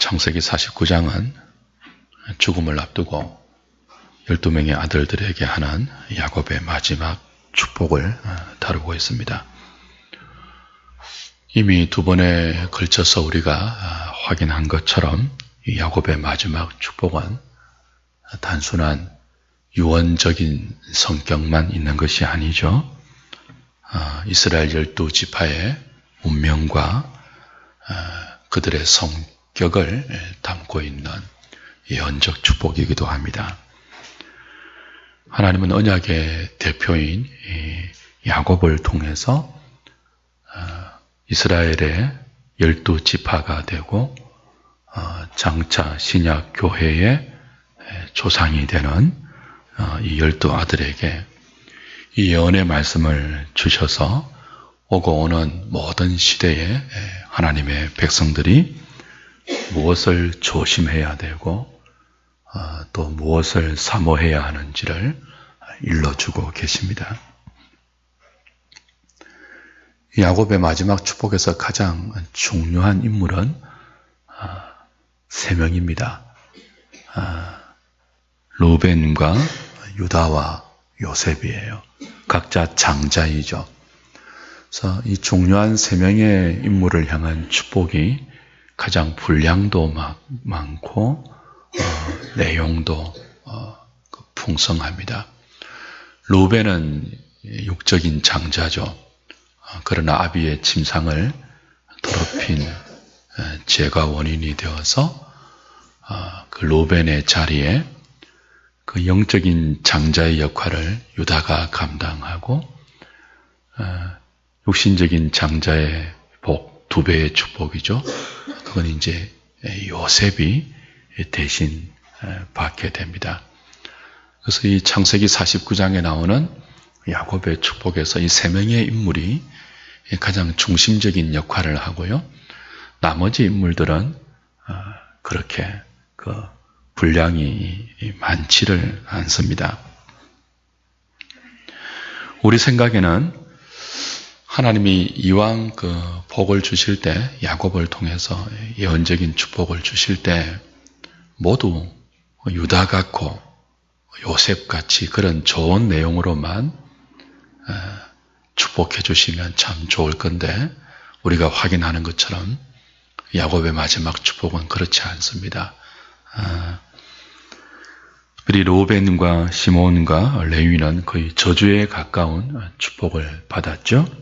창세기 49장은 죽음을 앞두고 12명의 아들들에게 하는 야곱의 마지막 축복을 다루고 있습니다. 이미 두 번에 걸쳐서 우리가 확인한 것처럼 이 야곱의 마지막 축복은 단순한 유언적인 성격만 있는 것이 아니죠. 이스라엘 12지파의 운명과 그들의 성격을 담고 있는 예언적 축복이기도 합니다. 하나님은 언약의 대표인 야곱을 통해서 이스라엘의 12지파가 되고 장차 신약 교회의 조상이 되는 이 12아들에게 이 예언의 말씀을 주셔서 오고 오는 모든 시대에 하나님의 백성들이 무엇을 조심해야 되고 또 무엇을 사모해야 하는지를 일러주고 계십니다. 야곱의 마지막 축복에서 가장 중요한 인물은 3명입니다. 루벤과 유다와 요셉이에요. 각자 장자이죠. 그래서 이 중요한 3명의 인물을 향한 축복이 가장 분량도 많고 내용도 풍성합니다. 루벤은 육적인 장자죠. 그러나 아비의 침상을 더럽힌 죄가 원인이 되어서 그 루벤의 자리에 그 영적인 장자의 역할을 유다가 감당하고 육신적인 장자의 복, 2배의 축복이죠. 그건 이제 요셉이 대신 받게 됩니다. 그래서 이 창세기 49장에 나오는 야곱의 축복에서 이 3명의 인물이 가장 중심적인 역할을 하고요. 나머지 인물들은 그렇게 분량이 많지를 않습니다. 우리 생각에는 하나님이 이왕 복을 주실 때, 야곱을 통해서 예언적인 축복을 주실 때 모두 유다 같고 요셉 같이 그런 좋은 내용으로만 축복해 주시면 참 좋을 건데, 우리가 확인하는 것처럼 야곱의 마지막 축복은 그렇지 않습니다. 특별히 로벤과 시몬과 레위는 거의 저주에 가까운 축복을 받았죠.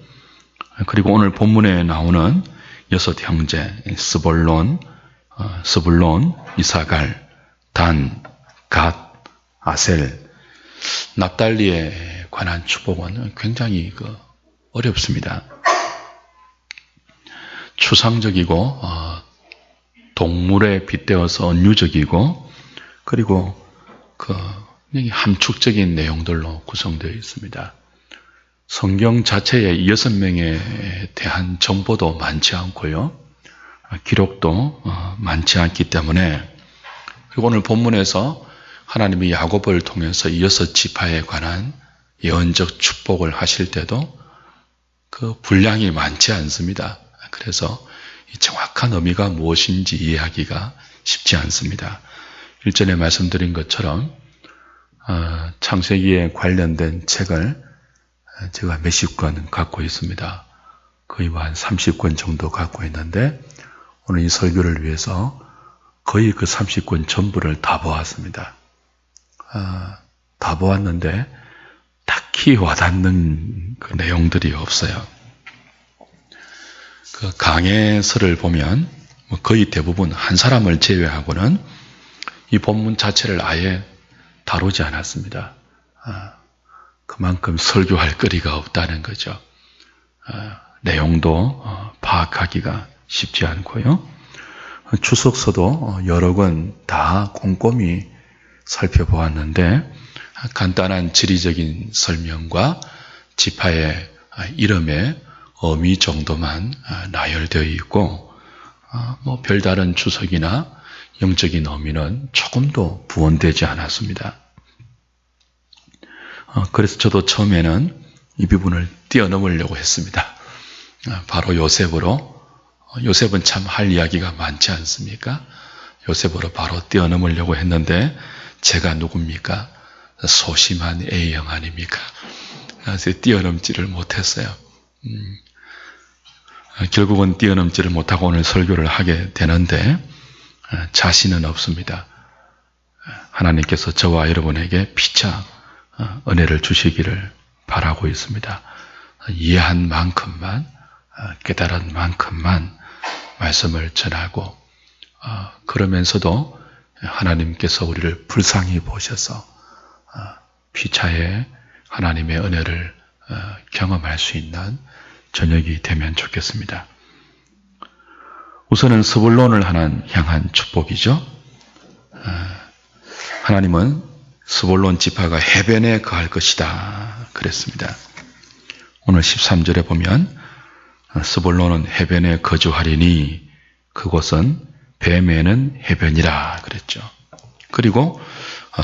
그리고 오늘 본문에 나오는 6 형제 스불론, 이사갈, 단, 갓, 아셀, 납달리에 관한 축복은 굉장히 어렵습니다. 추상적이고 동물에 빗대어서 은유적이고 그리고 함축적인 내용들로 구성되어 있습니다. 성경 자체에 6명에 대한 정보도 많지 않고요. 기록도 많지 않기 때문에, 그리고 오늘 본문에서 하나님이 야곱을 통해서 6지파에 관한 예언적 축복을 하실 때도 그 분량이 많지 않습니다. 그래서 이 정확한 의미가 무엇인지 이해하기가 쉽지 않습니다. 일전에 말씀드린 것처럼 창세기에 관련된 책을 제가 몇십 권 갖고 있습니다. 거의 한 30권 정도 갖고 있는데 오늘 이 설교를 위해서 거의 그 30권 전부를 다 보았습니다. 다 보았는데 딱히 와닿는 그 내용들이 없어요. 그 강해서를 보면 거의 대부분 한 사람을 제외하고는 이 본문 자체를 아예 다루지 않았습니다. 그만큼 설교할 거리가 없다는 거죠. 내용도 파악하기가 쉽지 않고요. 주석서도 여러 권 다 꼼꼼히 살펴보았는데 간단한 지리적인 설명과 지파의 이름의 의미 정도만 나열되어 있고 별다른 주석이나 영적인 의미는 조금도 부원되지 않았습니다. 그래서 저도 처음에는 이 부분을 뛰어넘으려고 했습니다. 바로 요셉으로, 요셉은 참 할 이야기가 많지 않습니까? 요셉으로 바로 뛰어넘으려고 했는데 제가 누굽니까? 소심한 A형 아닙니까? 그래서 뛰어넘지를 못했어요. 결국은 뛰어넘지를 못하고 오늘 설교를 하게 되는데 자신은 없습니다. 하나님께서 저와 여러분에게 피차 은혜를 주시기를 바라고 있습니다. 이해한 만큼만, 깨달은 만큼만 말씀을 전하고, 그러면서도 하나님께서 우리를 불쌍히 보셔서 피차에 하나님의 은혜를 경험할 수 있는 저녁이 되면 좋겠습니다. 우선은 스불론을 향한 축복이죠. 하나님은 스불론 지파가 해변에 거할 것이다 그랬습니다. 오늘 13절에 보면 스불론은 해변에 거주하리니 그곳은 뱀에는 해변이라 그랬죠. 그리고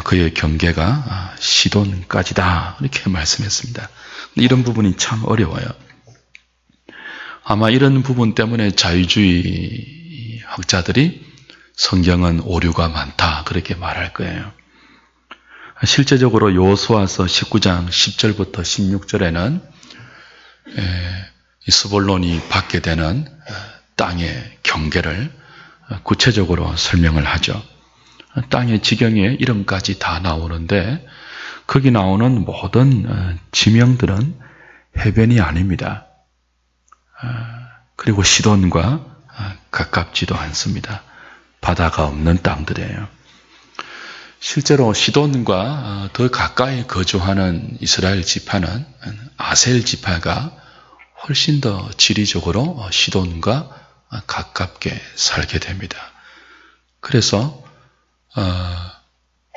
그의 경계가 시돈까지다 이렇게 말씀했습니다. 이런 부분이 참 어려워요. 아마 이런 부분 때문에 자유주의 학자들이 성경은 오류가 많다 그렇게 말할 거예요. 실제적으로 여호수아서 19장 10절부터 16절에는 이 스불론이 받게 되는 땅의 경계를 구체적으로 설명을 하죠. 땅의 지경의 이름까지 다 나오는데 거기 나오는 모든 지명들은 해변이 아닙니다. 그리고 시돈과 가깝지도 않습니다. 바다가 없는 땅들이에요. 실제로 시돈과 더 가까이 거주하는 이스라엘 지파는 아셀 지파가 훨씬 더 지리적으로 시돈과 가깝게 살게 됩니다. 그래서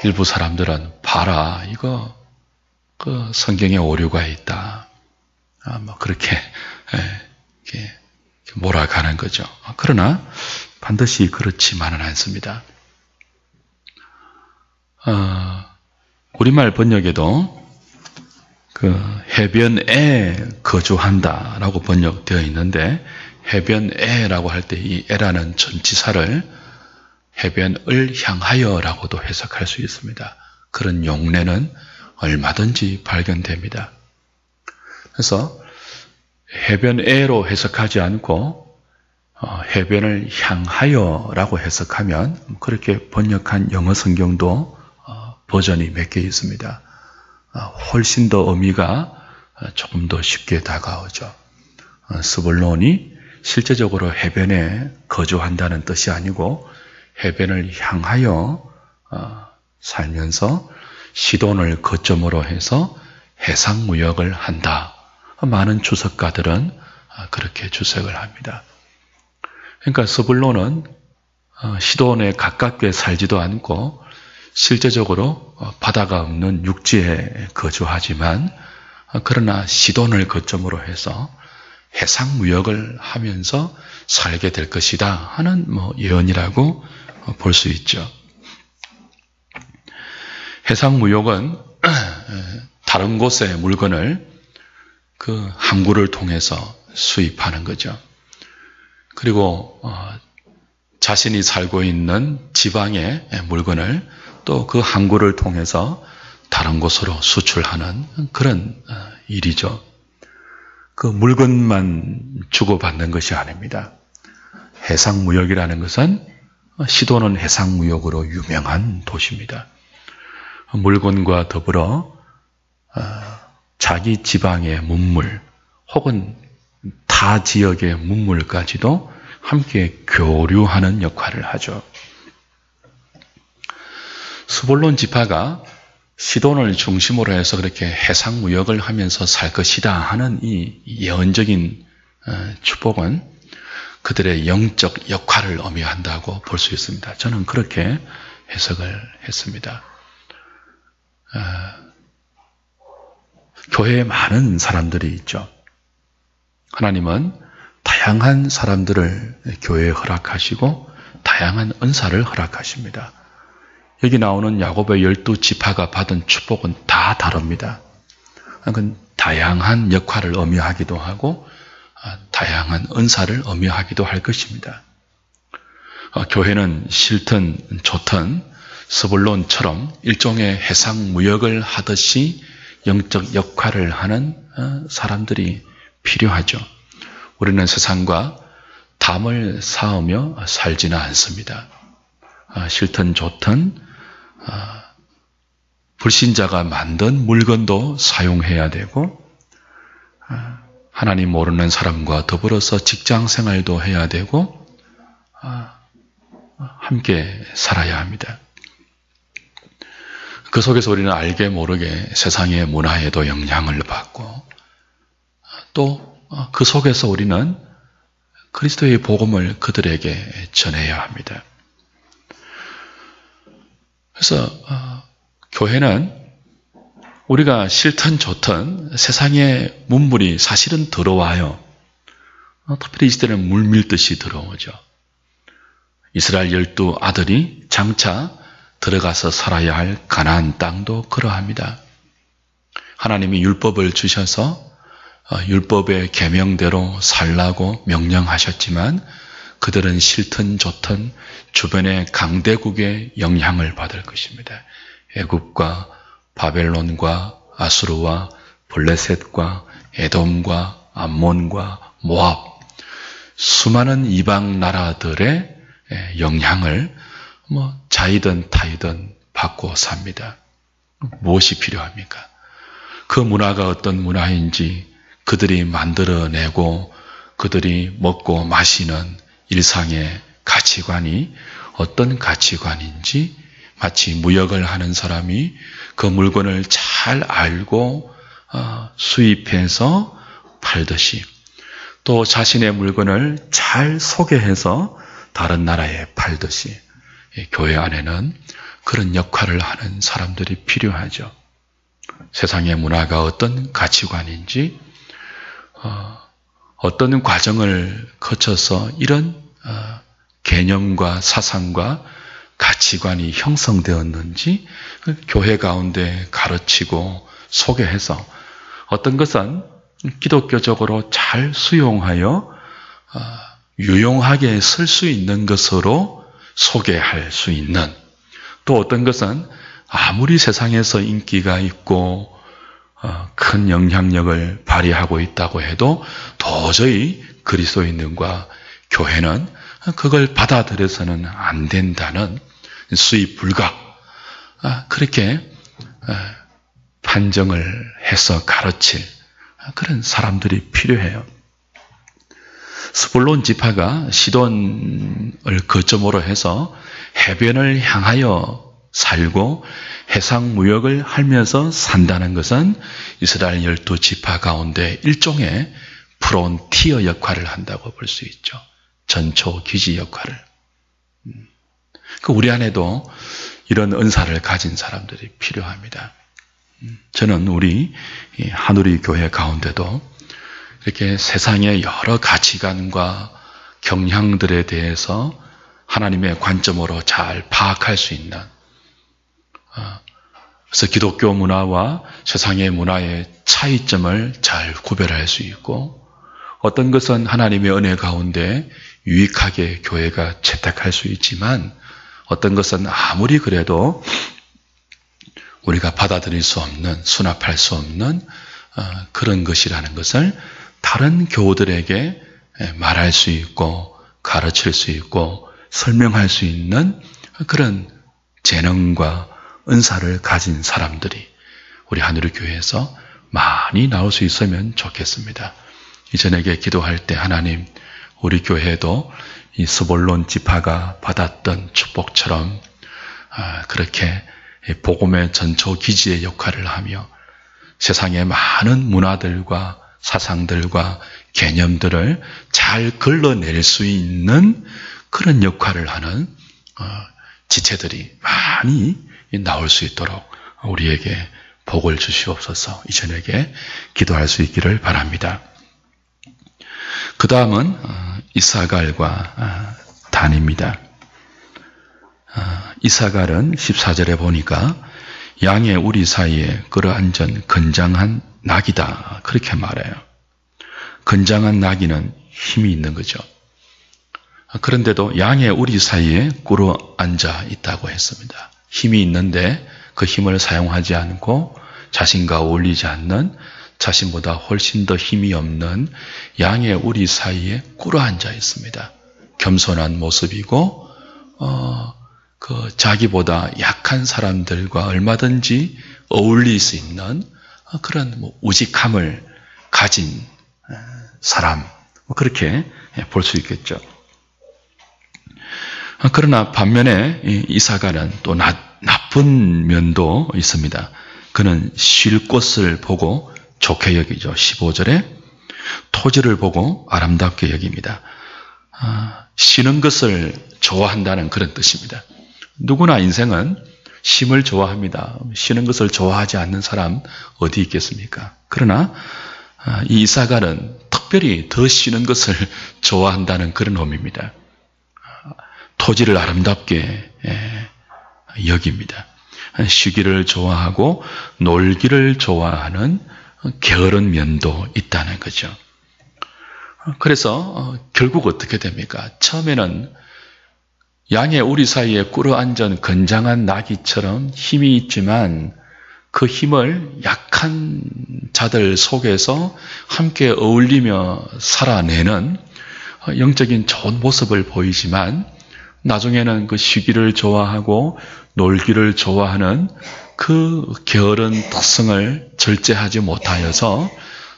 일부 사람들은 봐라 이거 그 성경에 오류가 있다 뭐 그렇게 몰아가는 거죠. 그러나 반드시 그렇지만은 않습니다. 우리말 번역에도 그 해변에 거주한다라고 번역되어 있는데 해변에라고 할 때 이 에라는 전치사를 해변을 향하여라고도 해석할 수 있습니다. 그런 용례는 얼마든지 발견됩니다. 그래서 해변에로 해석하지 않고 해변을 향하여라고 해석하면 그렇게 번역한 영어 성경도 버전이 몇 개 있습니다. 훨씬 더 의미가 조금 더 쉽게 다가오죠. 스불론이 실제적으로 해변에 거주한다는 뜻이 아니고 해변을 향하여 살면서 시돈을 거점으로 해서 해상무역을 한다. 많은 주석가들은 그렇게 주석을 합니다. 그러니까 스불론은 시돈에 가깝게 살지도 않고 실제적으로 바다가 없는 육지에 거주하지만 그러나 시돈을 거점으로 해서 해상무역을 하면서 살게 될 것이다 하는 예언이라고 볼 수 있죠. 해상무역은 다른 곳의 물건을 그 항구를 통해서 수입하는 거죠. 그리고 자신이 살고 있는 지방의 물건을 또 그 항구를 통해서 다른 곳으로 수출하는 그런 일이죠. 그 물건만 주고받는 것이 아닙니다. 해상무역이라는 것은 시돈은 해상무역으로 유명한 도시입니다. 물건과 더불어 자기 지방의 문물 혹은 타 지역의 문물까지도 함께 교류하는 역할을 하죠. 스불론 지파가 시돈을 중심으로 해서 그렇게 해상무역을 하면서 살 것이다 하는 이 예언적인 축복은 그들의 영적 역할을 의미한다고 볼 수 있습니다. 저는 그렇게 해석을 했습니다. 교회에 많은 사람들이 있죠. 하나님은 다양한 사람들을 교회에 허락하시고 다양한 은사를 허락하십니다. 여기 나오는 야곱의 12지파가 받은 축복은 다 다릅니다. 그건 다양한 역할을 의미하기도 하고 다양한 은사를 의미하기도 할 것입니다. 교회는 싫든 좋든 스불론처럼 일종의 해상무역을 하듯이 영적 역할을 하는 사람들이 필요하죠. 우리는 세상과 담을 쌓으며 살지는 않습니다. 싫든 좋든 불신자가 만든 물건도 사용해야 되고 하나님 모르는 사람과 더불어서 직장생활도 해야 되고 함께 살아야 합니다. 그 속에서 우리는 알게 모르게 세상의 문화에도 영향을 받고 또 그 속에서 우리는 그리스도의 복음을 그들에게 전해야 합니다. 그래서 교회는 우리가 싫든 좋든 세상의 문물이 사실은 들어와요. 특별히 이 시대는 물 밀듯이 들어오죠. 이스라엘 12 아들이 장차 들어가서 살아야 할 가나안 땅도 그러합니다. 하나님이 율법을 주셔서 율법의 계명대로 살라고 명령하셨지만 그들은 싫든 좋든 주변의 강대국의 영향을 받을 것입니다. 애굽과 바벨론과 아수르와 블레셋과 에돔과 암몬과 모압 수많은 이방 나라들의 영향을 자이든 타이든 받고 삽니다. 무엇이 필요합니까? 그 문화가 어떤 문화인지 그들이 만들어내고 그들이 먹고 마시는 일상의 가치관이 어떤 가치관인지 마치 무역을 하는 사람이 그 물건을 잘 알고 수입해서 팔듯이 또 자신의 물건을 잘 소개해서 다른 나라에 팔듯이 교회 안에는 그런 역할을 하는 사람들이 필요하죠. 세상의 문화가 어떤 가치관인지 어떤 과정을 거쳐서 이런 개념과 사상과 가치관이 형성되었는지 교회 가운데 가르치고 소개해서 어떤 것은 기독교적으로 잘 수용하여 유용하게 쓸 수 있는 것으로 소개할 수 있는 또 어떤 것은 아무리 세상에서 인기가 있고 큰 영향력을 발휘하고 있다고 해도 도저히 그리스도인들과 교회는 그걸 받아들여서는 안 된다는 수입 불가 그렇게 판정을 해서 가르칠 그런 사람들이 필요해요. 스불론 지파가 시돈을 거점으로 해서 해변을 향하여 살고 해상무역을 하면서 산다는 것은 이스라엘 12지파 가운데 일종의 프론티어 역할을 한다고 볼 수 있죠. 전초 기지 역할을. 우리 안에도 이런 은사를 가진 사람들이 필요합니다. 저는 우리 한우리 교회 가운데도 이렇게 세상의 여러 가치관과 경향들에 대해서 하나님의 관점으로 잘 파악할 수 있는 그래서 기독교 문화와 세상의 문화의 차이점을 잘 구별할 수 있고 어떤 것은 하나님의 은혜 가운데 유익하게 교회가 채택할 수 있지만 어떤 것은 아무리 그래도 우리가 받아들일 수 없는 수납할 수 없는 그런 것이라는 것을 다른 교우들에게 말할 수 있고 가르칠 수 있고 설명할 수 있는 그런 재능과 은사를 가진 사람들이 우리 하늘의 교회에서 많이 나올 수 있으면 좋겠습니다. 이전에게 기도할 때 하나님 우리 교회도 이 스불론 지파가 받았던 축복처럼 그렇게 복음의 전초 기지의 역할을 하며 세상의 많은 문화들과 사상들과 개념들을 잘 걸러낼 수 있는 그런 역할을 하는 지체들이 많이 나올 수 있도록 우리에게 복을 주시옵소서. 이전에게 기도할 수 있기를 바랍니다. 그 다음은 이사갈과 단입니다. 이사갈은 14절에 보니까 양의 우리 사이에 끌어앉은 건장한 낙이다 그렇게 말해요. 건장한 낙이는 힘이 있는 거죠. 그런데도 양의 우리 사이에 꿇어 앉아 있다고 했습니다. 힘이 있는데 그 힘을 사용하지 않고 자신과 어울리지 않는, 자신보다 훨씬 더 힘이 없는 양의 우리 사이에 꿇어 앉아 있습니다. 겸손한 모습이고 자기보다 약한 사람들과 얼마든지 어울릴 수 있는 그런 우직함을 가진 사람, 그렇게 볼 수 있겠죠. 그러나 반면에 이사가는 또 나쁜 면도 있습니다. 그는 쉴 곳을 보고 좋게 여기죠. 15절에 토지를 보고 아름답게 여깁니다. 쉬는 것을 좋아한다는 그런 뜻입니다. 누구나 인생은 쉼을 좋아합니다. 쉬는 것을 좋아하지 않는 사람 어디 있겠습니까? 그러나 이 이사가는 특별히 더 쉬는 것을 좋아한다는 그런 의미입니다. 토지를 아름답게 여깁니다. 쉬기를 좋아하고 놀기를 좋아하는 게으른 면도 있다는 거죠. 그래서 결국 어떻게 됩니까? 처음에는 양의 우리 사이에 꿇어 앉은 건장한 나귀처럼 힘이 있지만 그 힘을 약한 자들 속에서 함께 어울리며 살아내는 영적인 좋은 모습을 보이지만 나중에는 그 쉬기를 좋아하고 놀기를 좋아하는 그 게으른 특성을 절제하지 못하여서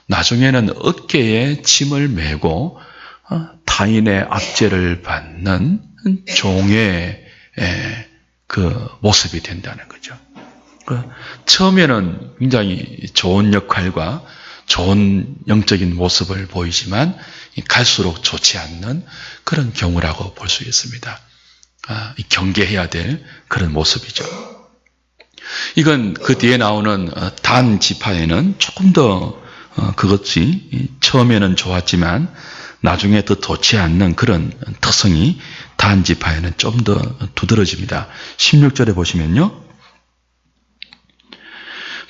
나중에는 어깨에 짐을 메고 타인의 압제를 받는 종의 그 모습이 된다는 거죠. 처음에는 굉장히 좋은 역할과 좋은 영적인 모습을 보이지만 갈수록 좋지 않는 그런 경우라고 볼 수 있습니다. 경계해야 될 그런 모습이죠. 이건 그 뒤에 나오는 단 지파에는 조금 더 그것이 처음에는 좋았지만 나중에 더 좋지 않는 그런 특성이 단 지파에는 좀 더 두드러집니다. 16절에 보시면요.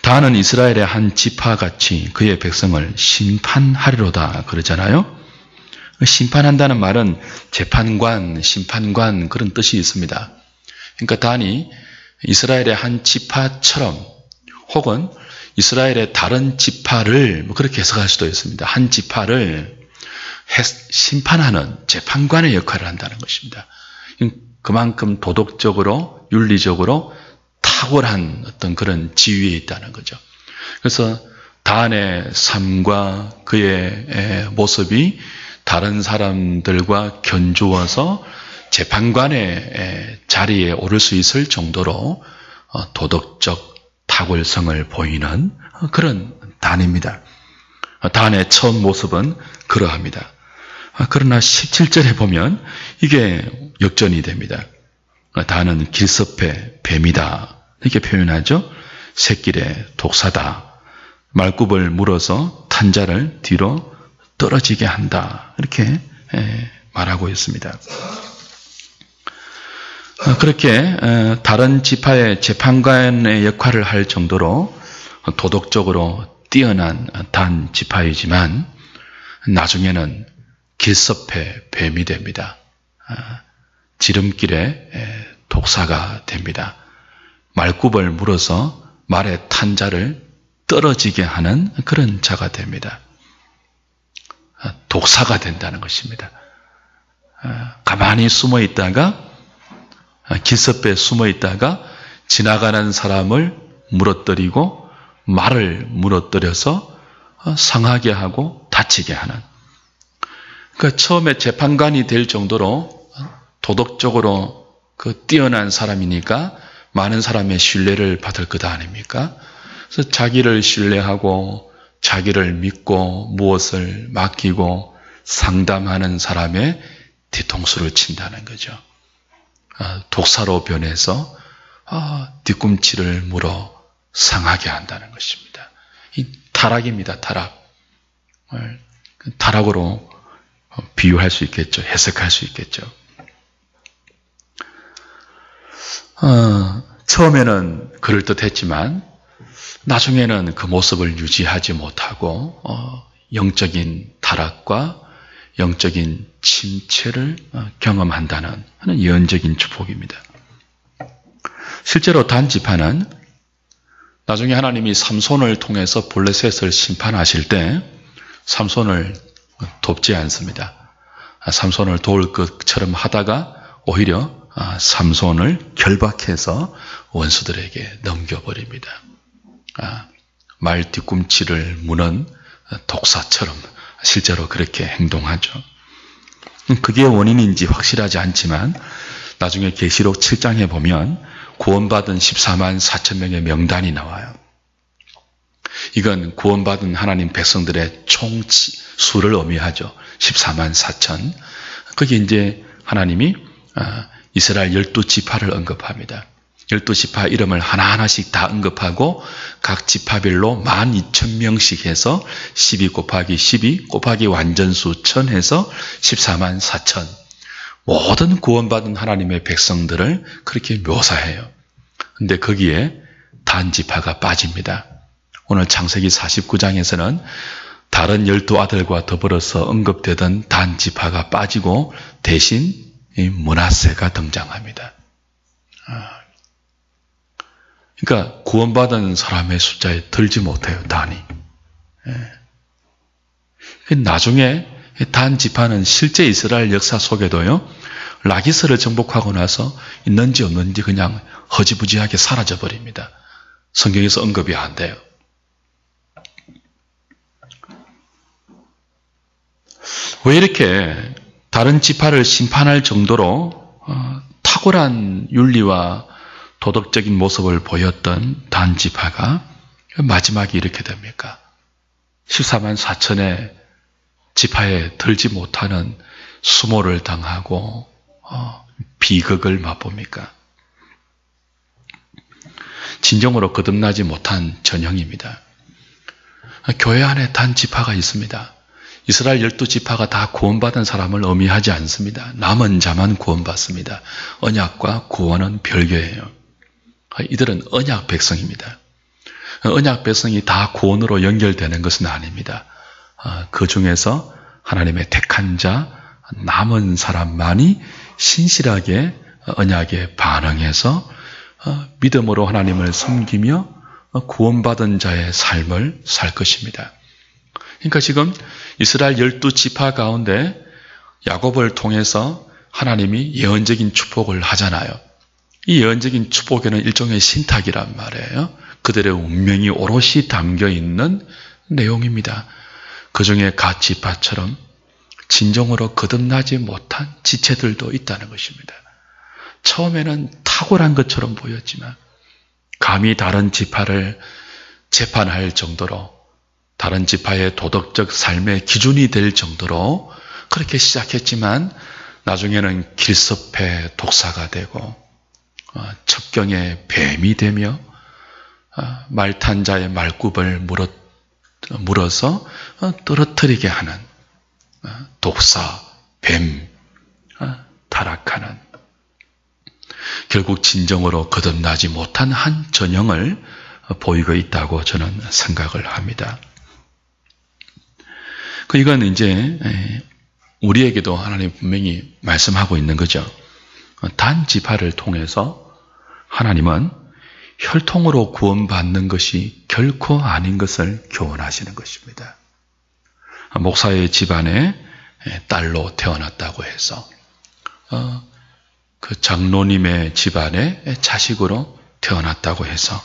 단은 이스라엘의 한 지파같이 그의 백성을 심판하리로다 그러잖아요. 심판한다는 말은 재판관, 심판관 그런 뜻이 있습니다. 그러니까 단이 이스라엘의 한 지파처럼 혹은 이스라엘의 다른 지파를 그렇게 해석할 수도 있습니다. 한 지파를 심판하는 재판관의 역할을 한다는 것입니다. 그만큼 도덕적으로 윤리적으로 탁월한 어떤 그런 지위에 있다는 거죠. 그래서 단의 삶과 그의 모습이 다른 사람들과 견주어서 재판관의 자리에 오를 수 있을 정도로 도덕적 탁월성을 보이는 그런 단입니다. 단의 처음 모습은 그러합니다. 그러나 17절에 보면 이게 역전이 됩니다. 단은 길섭의 뱀이다 이렇게 표현하죠. 새길의 독사다. 말굽을 물어서 탄자를 뒤로 떨어지게 한다 이렇게 말하고 있습니다. 그렇게 다른 지파의 재판관의 역할을 할 정도로 도덕적으로 뛰어난 단 지파이지만 나중에는 길섭의 뱀이 됩니다. 지름길의 독사가 됩니다. 말굽을 물어서 말의 탄자를 떨어지게 하는 그런 자가 됩니다. 독사가 된다는 것입니다. 가만히 숨어 있다가 길섭에 숨어 있다가 지나가는 사람을 물어뜨리고 말을 물어뜨려서 상하게 하고 다치게 하는. 그러니까 처음에 재판관이 될 정도로 도덕적으로 뛰어난 사람이니까 많은 사람의 신뢰를 받을 것 아닙니까? 그래서 자기를 신뢰하고 자기를 믿고 무엇을 맡기고 상담하는 사람의 뒤통수를 친다는 거죠. 독사로 변해서 뒤꿈치를 물어 상하게 한다는 것입니다. 이 타락입니다. 타락. 타락으로 비유할 수 있겠죠. 해석할 수 있겠죠. 처음에는 그럴듯했지만 나중에는 그 모습을 유지하지 못하고 영적인 타락과 영적인 침체를 경험한다는 하는 예언적인 축복입니다. 실제로 단지파는 나중에 하나님이 삼손을 통해서 블레셋을 심판하실 때 삼손을 돕지 않습니다. 삼손을 도울 것처럼 하다가 오히려 삼손을 결박해서 원수들에게 넘겨버립니다. 말 뒤꿈치를 무는 독사처럼 실제로 그렇게 행동하죠. 그게 원인인지 확실하지 않지만 나중에 계시록 7장에 보면 구원받은 14만 4천 명의 명단이 나와요. 이건 구원받은 하나님 백성들의 총 수를 의미하죠. 14만 4천. 거기 이제 하나님이 이스라엘 12지파를 언급합니다. 12지파 이름을 하나하나씩 다 언급하고 각 지파별로 12,000명씩 해서 12 곱하기 12 곱하기 완전수 1000 해서 14만 4천. 모든 구원받은 하나님의 백성들을 그렇게 묘사해요. 근데 거기에 단지파가 빠집니다. 오늘 창세기 49장에서는 다른 12아들과 더불어서 언급되던 단지파가 빠지고 대신 이 므낫세가 등장합니다. 그러니까 구원받은 사람의 숫자에 들지 못해요, 단이. 나중에 단 지파는 실제 이스라엘 역사 속에도요, 라기스를 정복하고 나서 있는지 없는지 그냥 허지부지하게 사라져 버립니다. 성경에서 언급이 안 돼요. 왜 이렇게 다른 지파를 심판할 정도로 탁월한 윤리와 도덕적인 모습을 보였던 단 지파가 마지막에 이렇게 됩니까? 14만 4천의 지파에 들지 못하는 수모를 당하고 비극을 맛봅니까? 진정으로 거듭나지 못한 전형입니다. 교회 안에 단 지파가 있습니다. 이스라엘 12지파가 다 구원받은 사람을 의미하지 않습니다. 남은 자만 구원받습니다. 언약과 구원은 별개예요. 이들은 언약 백성입니다. 언약 백성이 다 구원으로 연결되는 것은 아닙니다. 그 중에서 하나님의 택한 자, 남은 사람만이 신실하게 언약에 반응해서 믿음으로 하나님을 섬기며 구원받은 자의 삶을 살 것입니다. 그러니까 지금 이스라엘 12지파 가운데 야곱을 통해서 하나님이 예언적인 축복을 하잖아요. 이 예언적인 축복에는 일종의 신탁이란 말이에요. 그들의 운명이 오롯이 담겨있는 내용입니다. 그 중에 각 지파처럼 진정으로 거듭나지 못한 지체들도 있다는 것입니다. 처음에는 탁월한 것처럼 보였지만 감히 다른 지파를 재판할 정도로 다른 지파의 도덕적 삶의 기준이 될 정도로 그렇게 시작했지만 나중에는 길섭의 독사가 되고 첩경의 뱀이 되며 말탄 자의 말굽을 물어서 떨어뜨리게 하는 독사, 뱀, 타락하는 결국 진정으로 거듭나지 못한 한 전형을 보이고 있다고 저는 생각을 합니다. 이건 이제 우리에게도 하나님 분명히 말씀하고 있는 거죠. 단 지파를 통해서 하나님은 혈통으로 구원받는 것이 결코 아닌 것을 교훈하시는 것입니다. 목사의 집안에 딸로 태어났다고 해서 그 장로님의 집안에 자식으로 태어났다고 해서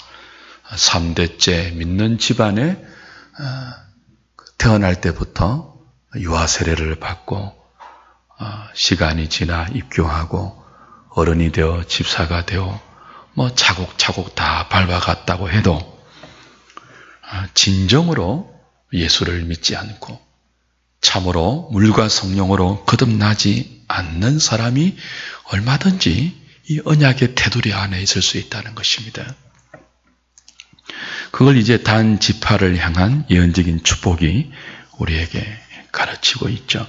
3대째 믿는 집안에 태어날 때부터 유아 세례를 받고 시간이 지나 입교하고 어른이 되어 집사가 되어 차곡차곡 다 밟아갔다고 해도 진정으로 예수를 믿지 않고 참으로 물과 성령으로 거듭나지 않는 사람이 얼마든지 이 언약의 테두리 안에 있을 수 있다는 것입니다. 그걸 이제 단 지파를 향한 예언적인 축복이 우리에게 가르치고 있죠.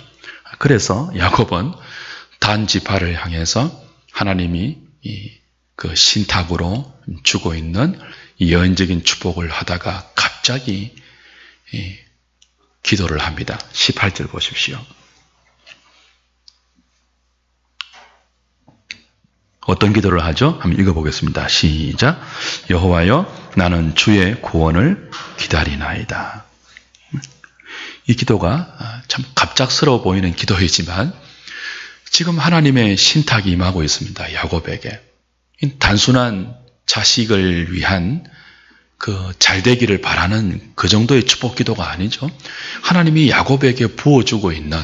그래서 야곱은 단 지파를 향해서 하나님이 그 신탁으로 주고 있는 예언적인 축복을 하다가 갑자기 기도를 합니다. 18절 보십시오. 어떤 기도를 하죠? 한번 읽어보겠습니다. 시작. 여호와여, 나는 주의 구원을 기다리나이다. 이 기도가 참 갑작스러워 보이는 기도이지만 지금 하나님의 신탁이 임하고 있습니다. 야곱에게. 단순한 자식을 위한 그 잘되기를 바라는 그 정도의 축복 기도가 아니죠. 하나님이 야곱에게 부어주고 있는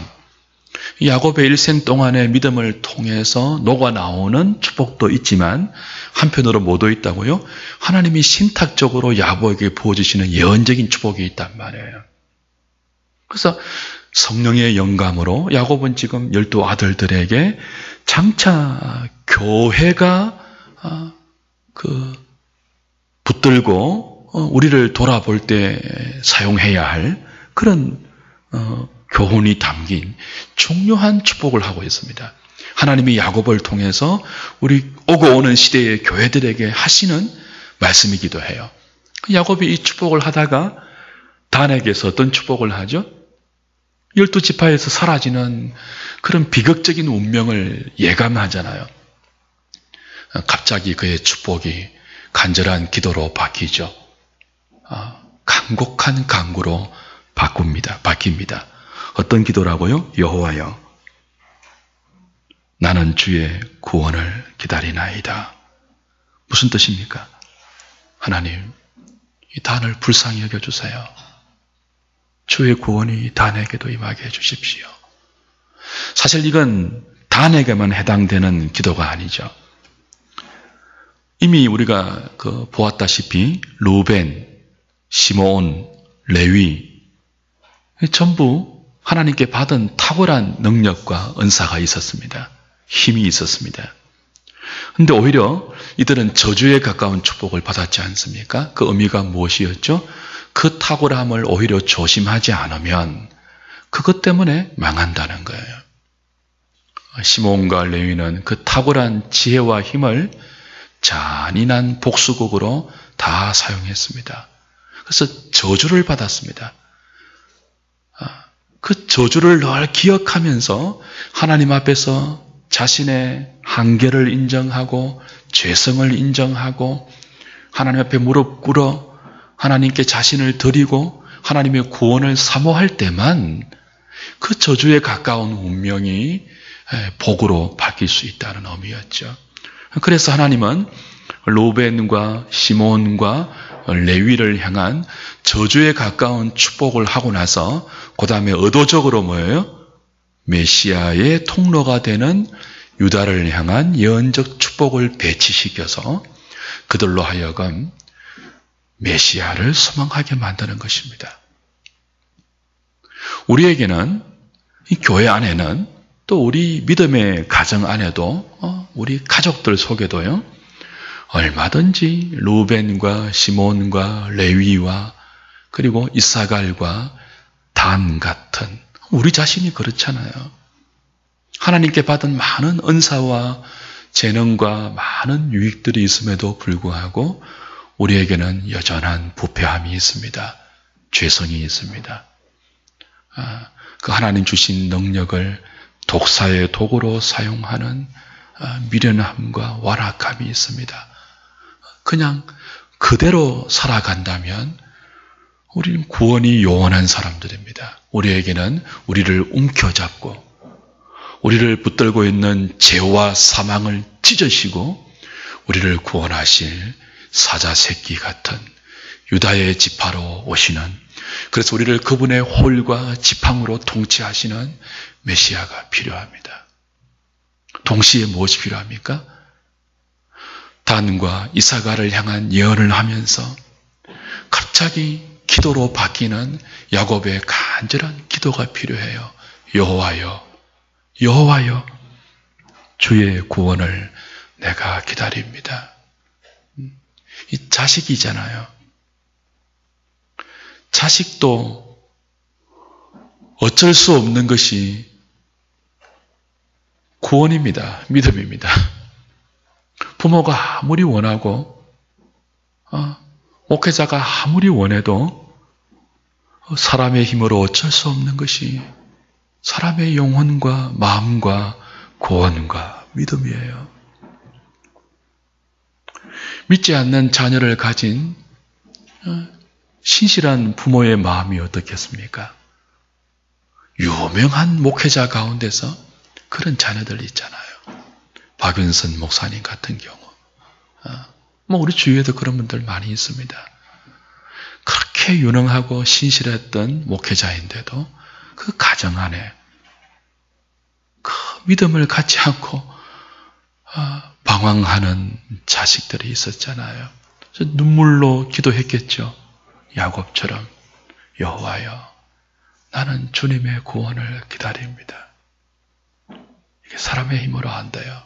야곱의 일생 동안의 믿음을 통해서 녹아나오는 축복도 있지만 한편으로 뭐도 있다고요? 하나님이 신탁적으로 야곱에게 부어주시는 예언적인 축복이 있단 말이에요. 그래서 성령의 영감으로 야곱은 지금 12아들들에게 장차 교회가 붙들고 우리를 돌아볼 때 사용해야 할 그런 교훈이 담긴 중요한 축복을 하고 있습니다. 하나님이 야곱을 통해서 우리 오고 오는 시대의 교회들에게 하시는 말씀이기도 해요. 야곱이 이 축복을 하다가 단에게서 어떤 축복을 하죠? 12지파에서 사라지는 그런 비극적인 운명을 예감하잖아요. 갑자기 그의 축복이 간절한 기도로 바뀌죠. 간곡한 간구로 바뀝니다. 어떤 기도라고요? 여호와여, 나는 주의 구원을 기다리나이다. 무슨 뜻입니까? 하나님, 이 단을 불쌍히 여겨주세요. 주의 구원이 단에게도 임하게 해주십시오. 사실 이건 단에게만 해당되는 기도가 아니죠. 이미 우리가 보았다시피 루벤, 시므온, 레위 전부 하나님께 받은 탁월한 능력과 은사가 있었습니다. 힘이 있었습니다. 그런데 오히려 이들은 저주에 가까운 축복을 받았지 않습니까? 그 의미가 무엇이었죠? 그 탁월함을 오히려 조심하지 않으면 그것 때문에 망한다는 거예요. 시므온과 레위는 그 탁월한 지혜와 힘을 잔인한 복수국으로 다 사용했습니다. 그래서 저주를 받았습니다. 그 저주를 늘 기억하면서 하나님 앞에서 자신의 한계를 인정하고 죄성을 인정하고 하나님 앞에 무릎 꿇어 하나님께 자신을 드리고 하나님의 구원을 사모할 때만 그 저주에 가까운 운명이 복으로 바뀔 수 있다는 의미였죠. 그래서 하나님은 루벤과 시몬과 레위를 향한 저주에 가까운 축복을 하고 나서 그 다음에 의도적으로 뭐예요? 메시아의 통로가 되는 유다를 향한 예언적 축복을 배치시켜서 그들로 하여금 메시아를 소망하게 만드는 것입니다. 우리에게는 이 교회 안에는 또 우리 믿음의 가정 안에도 우리 가족들 속에도요 얼마든지 루벤과 시몬과 레위와 그리고 이사갈과 단 같은 우리 자신이 그렇잖아요. 하나님께 받은 많은 은사와 재능과 많은 유익들이 있음에도 불구하고 우리에게는 여전한 부패함이 있습니다. 죄성이 있습니다. 그 하나님 주신 능력을 독사의 도구로 사용하는 미련함과 완악함이 있습니다. 그냥 그대로 살아간다면 우리는 구원이 요원한 사람들입니다. 우리에게는 우리를 움켜잡고 우리를 붙들고 있는 죄와 사망을 찢으시고 우리를 구원하실 사자 새끼 같은 유다의 지파로 오시는, 그래서 우리를 그분의 홀과 지팡으로 통치하시는 메시아가 필요합니다. 동시에 무엇이 필요합니까? 단과 이사가를 향한 예언을 하면서 갑자기 기도로 바뀌는 야곱의 간절한 기도가 필요해요. 여호와여, 여호와여, 주의 구원을 내가 기다립니다. 이 자식이잖아요. 자식도 어쩔 수 없는 것이 구원입니다. 믿음입니다. 부모가 아무리 원하고 목회자가 아무리 원해도 사람의 힘으로 어쩔 수 없는 것이 사람의 영혼과 마음과 구원과 믿음이에요. 믿지 않는 자녀를 가진 신실한 부모의 마음이 어떻겠습니까? 유명한 목회자 가운데서 그런 자녀들 있잖아요. 박윤선 목사님 같은 경우. 우리 주위에도 그런 분들 많이 있습니다. 그렇게 유능하고 신실했던 목회자인데도 그 가정 안에 그 믿음을 갖지 않고 방황하는 자식들이 있었잖아요. 그래서 눈물로 기도했겠죠. 야곱처럼 여호와여, 나는 주님의 구원을 기다립니다. 이게 사람의 힘으로 안 돼요.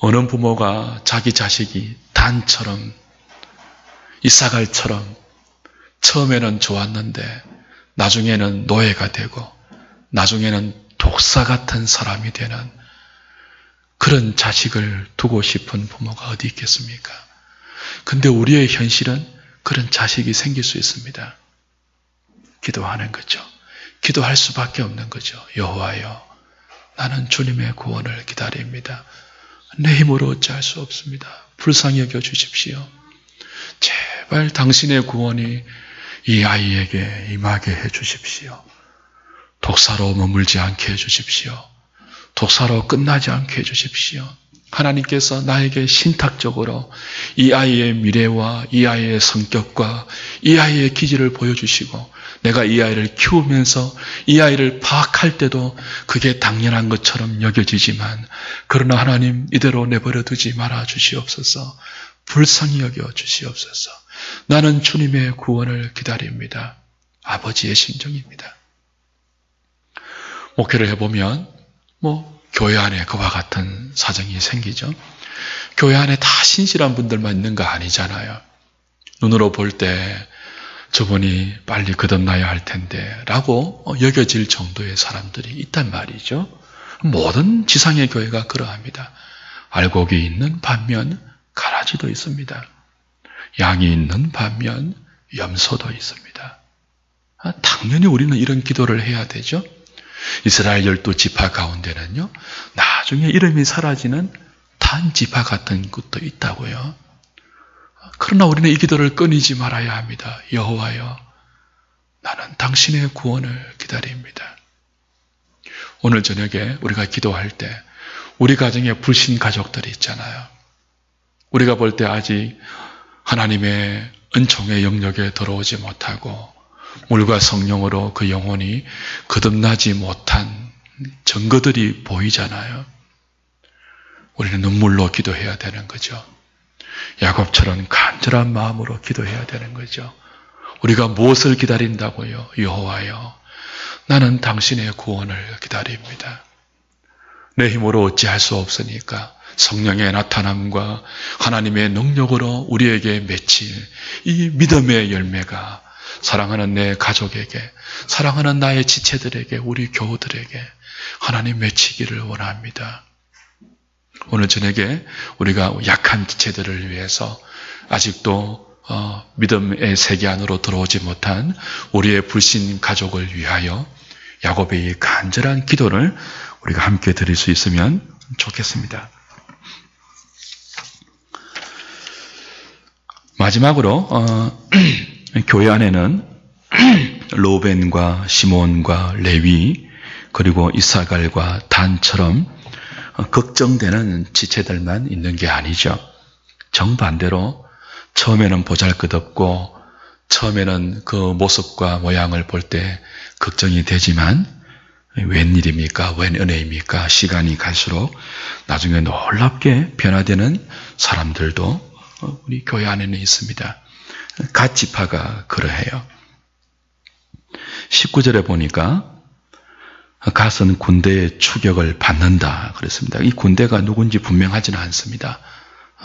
어느 부모가 자기 자식이 단처럼 이사갈처럼 처음에는 좋았는데 나중에는 노예가 되고 나중에는 독사 같은 사람이 되는 그런 자식을 두고 싶은 부모가 어디 있겠습니까? 근데 우리의 현실은 그런 자식이 생길 수 있습니다. 기도하는 거죠. 기도할 수밖에 없는 거죠. 여호와여, 나는 주님의 구원을 기다립니다. 내 힘으로 어찌할 수 없습니다. 불쌍히 여겨 주십시오. 제발 당신의 구원이 이 아이에게 임하게 해 주십시오. 독사로 머물지 않게 해 주십시오. 독사로 끝나지 않게 해 주십시오. 하나님께서 나에게 신탁적으로 이 아이의 미래와 이 아이의 성격과 이 아이의 기질을 보여주시고 내가 이 아이를 키우면서 이 아이를 파악할 때도 그게 당연한 것처럼 여겨지지만 그러나 하나님 이대로 내버려 두지 말아 주시옵소서. 불쌍히 여겨 주시옵소서. 나는 주님의 구원을 기다립니다. 아버지의 심정입니다. 목회를 해보면 교회 안에 그와 같은 사정이 생기죠. 교회 안에 다 신실한 분들만 있는 거 아니잖아요. 눈으로 볼 때 저분이 빨리 거듭나야 할 텐데 라고 여겨질 정도의 사람들이 있단 말이죠. 모든 지상의 교회가 그러합니다. 알곡이 있는 반면 가라지도 있습니다. 양이 있는 반면 염소도 있습니다. 당연히 우리는 이런 기도를 해야 되죠. 이스라엘 12지파 가운데는요, 나중에 이름이 사라지는 단지파 같은 것도 있다고요. 그러나 우리는 이 기도를 끊이지 말아야 합니다. 여호와여, 나는 당신의 구원을 기다립니다. 오늘 저녁에 우리가 기도할 때 우리 가정에 불신 가족들이 있잖아요. 우리가 볼 때 아직 하나님의 은총의 영역에 들어오지 못하고 물과 성령으로 그 영혼이 거듭나지 못한 증거들이 보이잖아요. 우리는 눈물로 기도해야 되는 거죠. 야곱처럼 간절한 마음으로 기도해야 되는 거죠. 우리가 무엇을 기다린다고요? 여호와여, 나는 당신의 구원을 기다립니다. 내 힘으로 어찌할 수 없으니까 성령의 나타남과 하나님의 능력으로 우리에게 맺힐 이 믿음의 열매가 사랑하는 내 가족에게, 사랑하는 나의 지체들에게, 우리 교우들에게 하나님 맺히기를 원합니다. 오늘 저녁에 우리가 약한 지체들을 위해서 아직도 믿음의 세계 안으로 들어오지 못한 우리의 불신 가족을 위하여 야곱의 이 간절한 기도를 우리가 함께 드릴 수 있으면 좋겠습니다. 마지막으로 교회 안에는 로벤과 시몬과 레위 그리고 이사갈과 단처럼 걱정되는 지체들만 있는 게 아니죠. 정반대로 처음에는 보잘것없고 처음에는 그 모습과 모양을 볼 때 걱정이 되지만 웬일입니까? 웬 은혜입니까? 시간이 갈수록 나중에 놀랍게 변화되는 사람들도 우리 교회 안에는 있습니다. 갓 지파가 그러해요. 19절에 보니까 갓은 군대의 추격을 받는다 그랬습니다. 이 군대가 누군지 분명하지는 않습니다.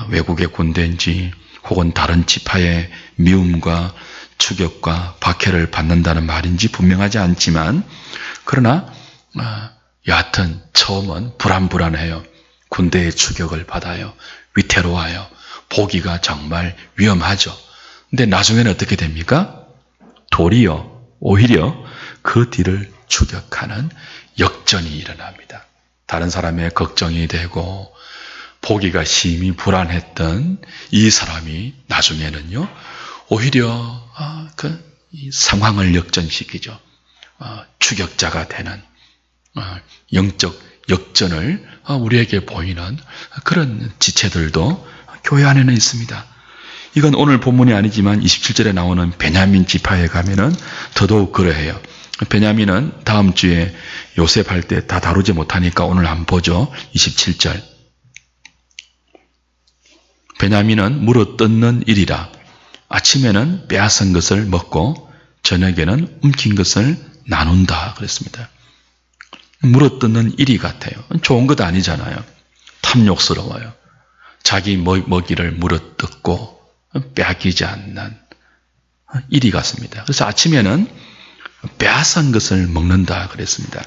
외국의 군대인지 혹은 다른 지파의 미움과 추격과 박해를 받는다는 말인지 분명하지 않지만 그러나 여하튼 처음은 불안해요. 군대의 추격을 받아요. 위태로워요. 보기가 정말 위험하죠. 근데 나중에는 어떻게 됩니까? 도리어 오히려 그 뒤를 추격하는 역전이 일어납니다. 다른 사람의 걱정이 되고 보기가 심히 불안했던 이 사람이 나중에는요, 오히려 이 상황을 역전시키죠. 추격자가 되는 영적 역전을 우리에게 보이는 그런 지체들도 교회 안에는 있습니다. 이건 오늘 본문이 아니지만 27절에 나오는 베냐민 지파에 가면은 더더욱 그러해요. 베냐민은 다음 주에 요셉 할 때 다 다루지 못하니까 오늘 한번 보죠. 27절. 베냐민은 물어뜯는 일이라. 아침에는 빼앗은 것을 먹고 저녁에는 움킨 것을 나눈다 그랬습니다. 물어뜯는 일이 같아요. 좋은 것 아니잖아요. 탐욕스러워요. 자기 먹이를 물어뜯고 빼앗기지 않는 일이 같습니다. 그래서 아침에는 빼앗은 것을 먹는다 그랬습니다.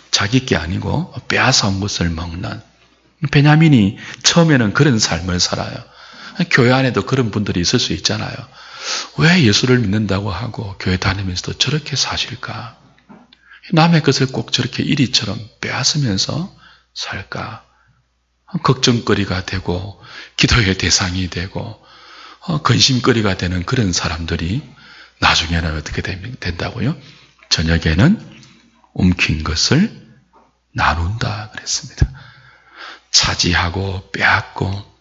자기 게 아니고 빼앗은 것을 먹는. 베냐민이 처음에는 그런 삶을 살아요. 교회 안에도 그런 분들이 있을 수 있잖아요. 왜 예수를 믿는다고 하고 교회 다니면서도 저렇게 사실까? 남의 것을 꼭 저렇게 이리처럼 빼앗으면서 살까? 걱정거리가 되고 기도의 대상이 되고 근심거리가 되는 그런 사람들이 나중에는 어떻게 된다고요? 저녁에는 움킨 것을 나눈다 그랬습니다. 차지하고 빼앗고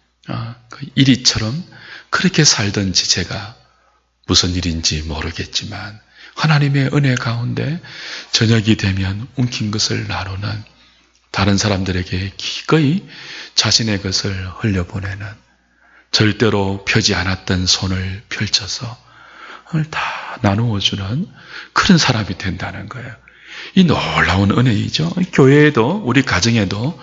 이리처럼 그렇게 살던 지체가 무슨 일인지 모르겠지만 하나님의 은혜 가운데 저녁이 되면 움킨 것을 나누는, 다른 사람들에게 기꺼이 자신의 것을 흘려보내는, 절대로 펴지 않았던 손을 펼쳐서 다 나누어주는 그런 사람이 된다는 거예요. 이 놀라운 은혜이죠. 교회에도, 우리 가정에도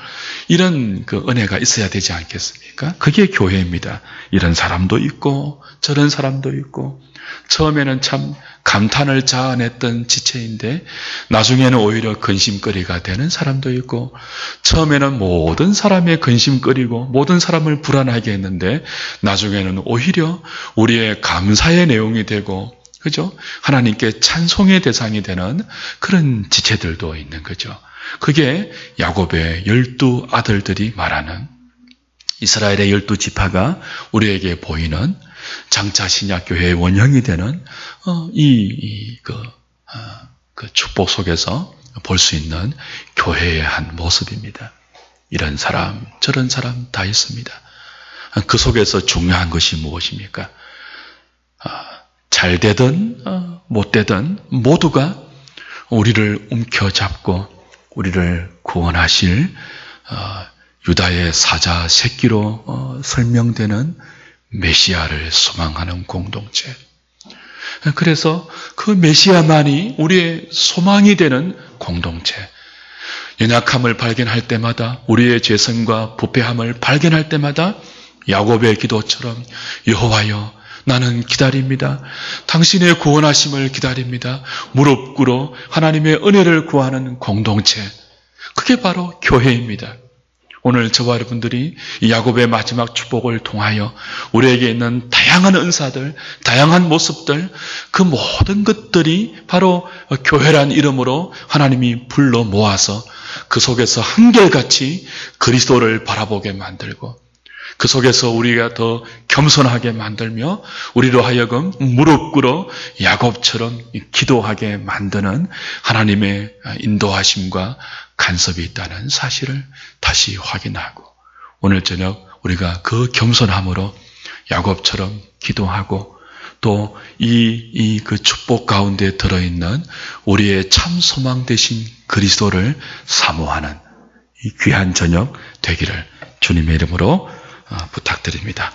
이런 그 은혜가 있어야 되지 않겠습니까? 그게 교회입니다. 이런 사람도 있고 저런 사람도 있고, 처음에는 참 감탄을 자아냈던 지체인데 나중에는 오히려 근심거리가 되는 사람도 있고, 처음에는 모든 사람의 근심거리고 모든 사람을 불안하게 했는데 나중에는 오히려 우리의 감사의 내용이 되고, 그죠? 하나님께 찬송의 대상이 되는 그런 지체들도 있는 거죠. 그게 야곱의 12 아들들이 말하는, 이스라엘의 12지파가 우리에게 보이는 장차 신약교회의 원형이 되는 그 축복 속에서 볼 수 있는 교회의 한 모습입니다. 이런 사람 저런 사람 다 있습니다. 그 속에서 중요한 것이 무엇입니까? 잘 되든 못 되든 모두가 우리를 움켜잡고 우리를 구원하실 유다의 사자 새끼로 설명되는 메시아를 소망하는 공동체. 그래서 그 메시아만이 우리의 소망이 되는 공동체. 연약함을 발견할 때마다, 우리의 죄성과 부패함을 발견할 때마다 야곱의 기도처럼 여호와여 나는 기다립니다. 당신의 구원하심을 기다립니다. 무릎 꿇어 하나님의 은혜를 구하는 공동체. 그게 바로 교회입니다. 오늘 저와 여러분들이 이 야곱의 마지막 축복을 통하여 우리에게 있는 다양한 은사들, 다양한 모습들, 그 모든 것들이 바로 교회란 이름으로 하나님이 불러 모아서 그 속에서 한결같이 그리스도를 바라보게 만들고, 그 속에서 우리가 더 겸손하게 만들며 우리로 하여금 무릎 꿇어 야곱처럼 기도하게 만드는 하나님의 인도하심과 간섭이 있다는 사실을 다시 확인하고, 오늘 저녁 우리가 그 겸손함으로 야곱처럼 기도하고 또 그 축복 가운데 들어있는 우리의 참 소망 되신 그리스도를 사모하는 이 귀한 저녁 되기를 주님의 이름으로 부탁드립니다.